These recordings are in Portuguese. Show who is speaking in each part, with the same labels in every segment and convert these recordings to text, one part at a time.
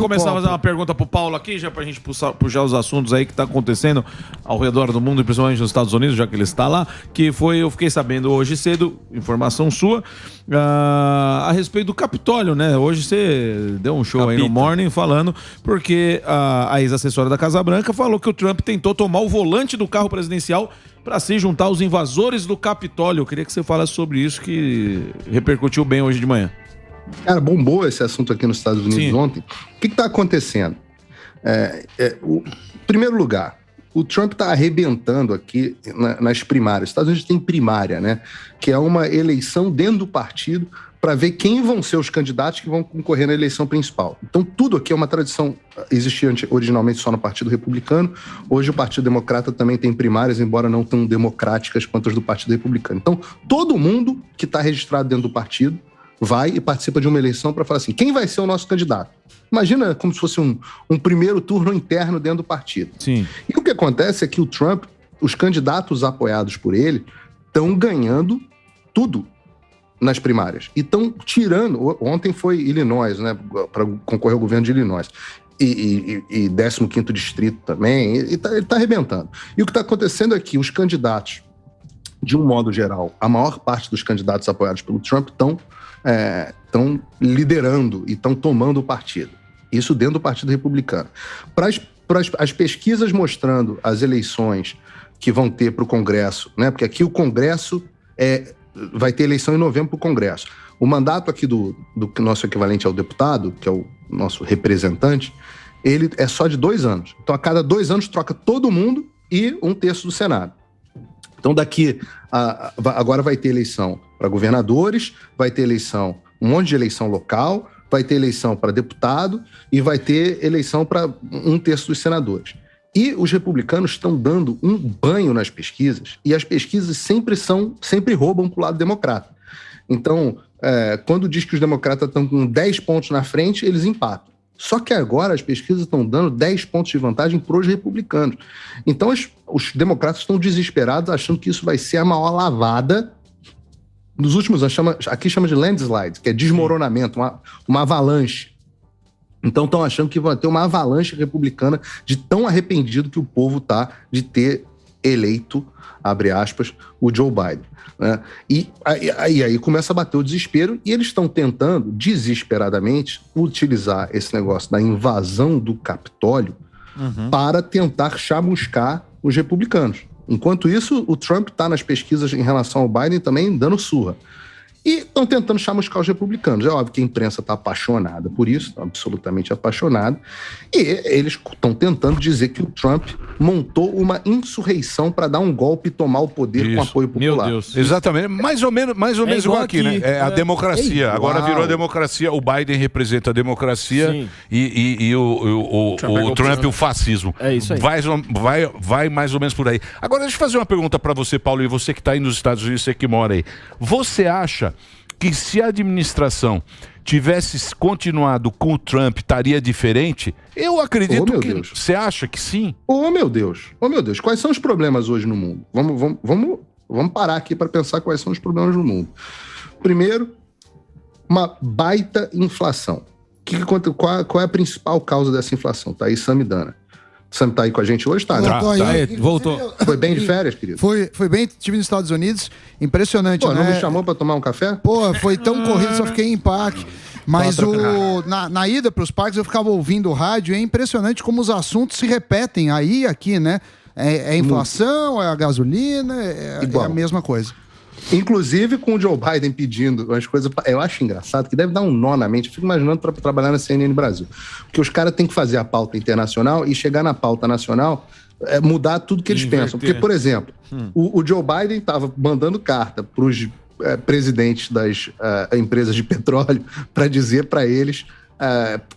Speaker 1: começar a fazer uma pergunta pro Paulo aqui, já pra gente puxar os assuntos aí que tá acontecendo ao redor do mundo, e principalmente nos Estados Unidos, já que ele está lá, que foi, eu fiquei sabendo hoje cedo, informação sua, a respeito do Capitólio, né? Hoje você deu um show aí no Morning falando, porque a ex-assessora da Casa Branca falou que o Trump tentou tomar o volante do carro presidencial para se juntar aos invasores do Capitólio. Eu queria que você falasse sobre isso, que repercutiu bem hoje de manhã.
Speaker 2: Cara, bombou esse assunto aqui nos Estados Unidos ontem. O que está acontecendo? Em primeiro lugar, o Trump está arrebentando aqui nas primárias. Os Estados Unidos tem primária, né? Que é uma eleição dentro do partido para ver quem vão ser os candidatos que vão concorrer na eleição principal. Então, tudo aqui é uma tradição, existia originalmente só no Partido Republicano. Hoje o Partido Democrata também tem primárias, embora não tão democráticas quanto as do Partido Republicano. Então, todo mundo que está registrado dentro do partido vai e participa de uma eleição para falar assim, quem vai ser o nosso candidato? Imagina como se fosse um primeiro turno interno dentro do partido.
Speaker 1: Sim.
Speaker 2: E o que acontece é que o Trump, os candidatos apoiados por ele, estão ganhando tudo nas primárias. E estão tirando... Ontem foi Illinois, né? Para concorrer ao governo de Illinois. E 15º distrito também. Ele tá arrebentando. E o que está acontecendo é que os candidatos, de um modo geral, a maior parte dos candidatos apoiados pelo Trump estão liderando e estão tomando o partido. Isso dentro do Partido Republicano. Para as pesquisas mostrando as eleições que vão ter para o Congresso, né? Porque aqui o Congresso vai ter eleição em novembro para o Congresso. O mandato aqui do nosso equivalente ao deputado, que é o nosso representante, ele é só de 2 anos. Então, a cada 2 anos, troca todo mundo e 1/3 do Senado. Então, agora vai ter eleição para governadores, vai ter eleição, um monte de eleição local, vai ter eleição para deputado e vai ter eleição para 1/3 dos senadores. E os republicanos estão dando um banho nas pesquisas, e as pesquisas sempre roubam para o lado democrata. Então, quando diz que os democratas estão com 10 pontos na frente, eles empatam. Só que agora as pesquisas estão dando 10 pontos de vantagem para os republicanos. Então, os democratas estão desesperados, achando que isso vai ser a maior lavada. Nos últimos anos, aqui chama de landslide, que é desmoronamento, uma avalanche. Então, estão achando que vai ter uma avalanche republicana de tão arrependido que o povo está de ter eleito, abre aspas, o Joe Biden. Né? E aí começa a bater o desespero, e eles estão tentando, desesperadamente, utilizar esse negócio da invasão do Capitólio para tentar chamuscar os republicanos. Enquanto isso, o Trump está nas pesquisas em relação ao Biden também dando surra. E estão tentando chamuscar os republicanos. É óbvio que a imprensa está apaixonada por isso, absolutamente apaixonada, e eles estão tentando dizer que o Trump montou uma insurreição para dar um golpe e tomar o poder com apoio popular.
Speaker 3: Meu Deus. Exatamente, mais ou menos igual aqui, né? É a democracia. Agora virou a democracia, o Biden representa a democracia e o Trump o fascismo.
Speaker 4: É isso aí.
Speaker 3: Vai mais ou menos por aí. Agora, deixa eu fazer uma pergunta para você, Paulo, e você que está aí nos Estados Unidos, você que mora aí. Você acha que se a administração tivesse continuado com o Trump, estaria diferente? Eu acredito que...
Speaker 2: Deus.
Speaker 3: Você acha que sim?
Speaker 2: Meu Deus. Quais são os problemas hoje no mundo? Vamos parar aqui para pensar quais são os problemas no mundo. Primeiro, uma baita inflação. Qual é a principal causa dessa inflação? Tá aí Samidana. Sam tá aí com a gente hoje, tá?
Speaker 1: Voltou.
Speaker 2: Foi bem de férias, querido?
Speaker 5: Foi bem, estive nos Estados Unidos, impressionante, né?
Speaker 2: Não me chamou pra tomar um café?
Speaker 5: Foi tão corrido, só fiquei em parque. Mas na ida para os parques eu ficava ouvindo o rádio, e é impressionante como os assuntos se repetem aí e aqui, né? É a inflação, é a gasolina, é a mesma coisa.
Speaker 2: Inclusive com o Joe Biden pedindo as coisas... Eu acho engraçado, que deve dar um nó na mente. Eu fico imaginando para trabalhar na CNN Brasil. Porque os caras têm que fazer a pauta internacional e chegar na pauta nacional, mudar tudo que eles pensam. Porque, por exemplo, o Joe Biden estava mandando carta para os presidentes das empresas de petróleo para dizer para eles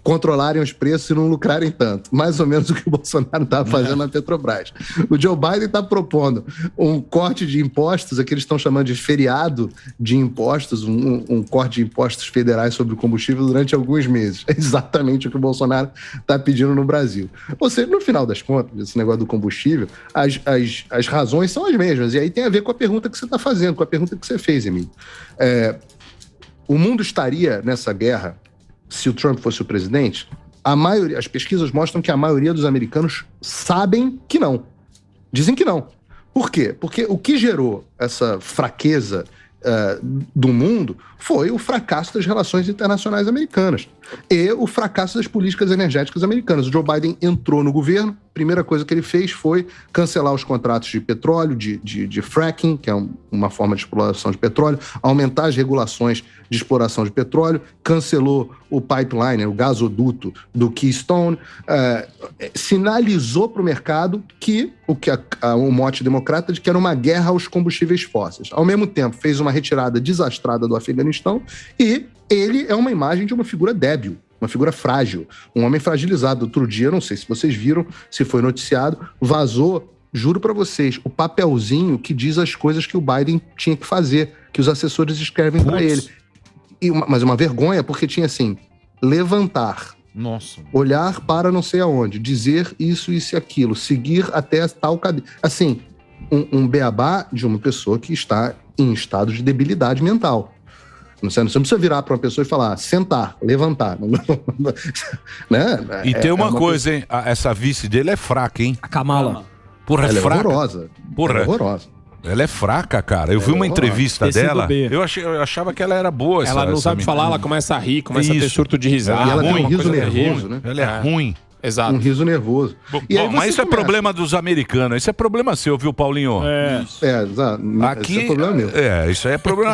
Speaker 2: controlarem os preços e não lucrarem tanto. Mais ou menos o que o Bolsonaro estava fazendo na Petrobras. O Joe Biden está propondo um corte de impostos, que eles estão chamando de feriado de impostos, um corte de impostos federais sobre o combustível durante alguns meses. É exatamente o que o Bolsonaro está pedindo no Brasil. Ou seja, no final das contas, esse negócio do combustível, as razões são as mesmas. E aí tem a ver com a pergunta que você está fazendo, com a pergunta que você fez, Emílio. O mundo estaria nessa guerra se o Trump fosse o presidente? A maioria, as pesquisas mostram que a maioria dos americanos sabem que não. Dizem que não. Por quê? Porque o que gerou essa fraqueza do mundo foi o fracasso das relações internacionais americanas e o fracasso das políticas energéticas americanas. O Joe Biden entrou no governo, a primeira coisa que ele fez foi cancelar os contratos de petróleo, de fracking, que é uma forma de exploração de petróleo, aumentar as regulações de exploração de petróleo, cancelou o pipeline, o gasoduto do Keystone, sinalizou para o mercado que o mote democrata de que era uma guerra aos combustíveis fósseis. Ao mesmo tempo, fez uma retirada desastrada do Afeganistão e ele é uma imagem de uma figura débil, uma figura frágil, um homem fragilizado. Outro dia, não sei se vocês viram, se foi noticiado, vazou, juro para vocês, o papelzinho que diz as coisas que o Biden tinha que fazer, que os assessores escrevem para ele. Mas uma vergonha, porque tinha assim, levantar,
Speaker 1: nossa,
Speaker 2: olhar para não sei aonde, dizer isso e aquilo, seguir até tal cadeia. Assim, um beabá de uma pessoa que está em estado de debilidade mental. Você não precisa virar para uma pessoa e falar sentar, levantar. Né?
Speaker 3: E tem uma coisa, hein? Essa vice dele é fraca, hein?
Speaker 4: A Kamala.
Speaker 3: Porra,
Speaker 2: ela
Speaker 3: é fraca.
Speaker 2: Horrorosa.
Speaker 3: Porra,
Speaker 2: ela é horrorosa.
Speaker 3: Ela é fraca, cara. Eu vi uma entrevista dela,
Speaker 4: B.
Speaker 3: eu achava que ela era boa.
Speaker 6: Ela não sabe falar, ela começa a rir, começa a ter surto de risada.
Speaker 2: E ela tem um riso
Speaker 6: coisa
Speaker 2: nervoso, né?
Speaker 3: Ela é ruim.
Speaker 6: Exato.
Speaker 2: Um riso nervoso.
Speaker 3: Bom,
Speaker 2: E aí
Speaker 3: mas
Speaker 2: você
Speaker 3: isso é
Speaker 2: começa.
Speaker 3: problema dos americanos. Isso é problema seu, viu, Paulinho?
Speaker 2: Exato.
Speaker 3: Aqui,
Speaker 2: Esse é problema meu.
Speaker 3: isso aí é problema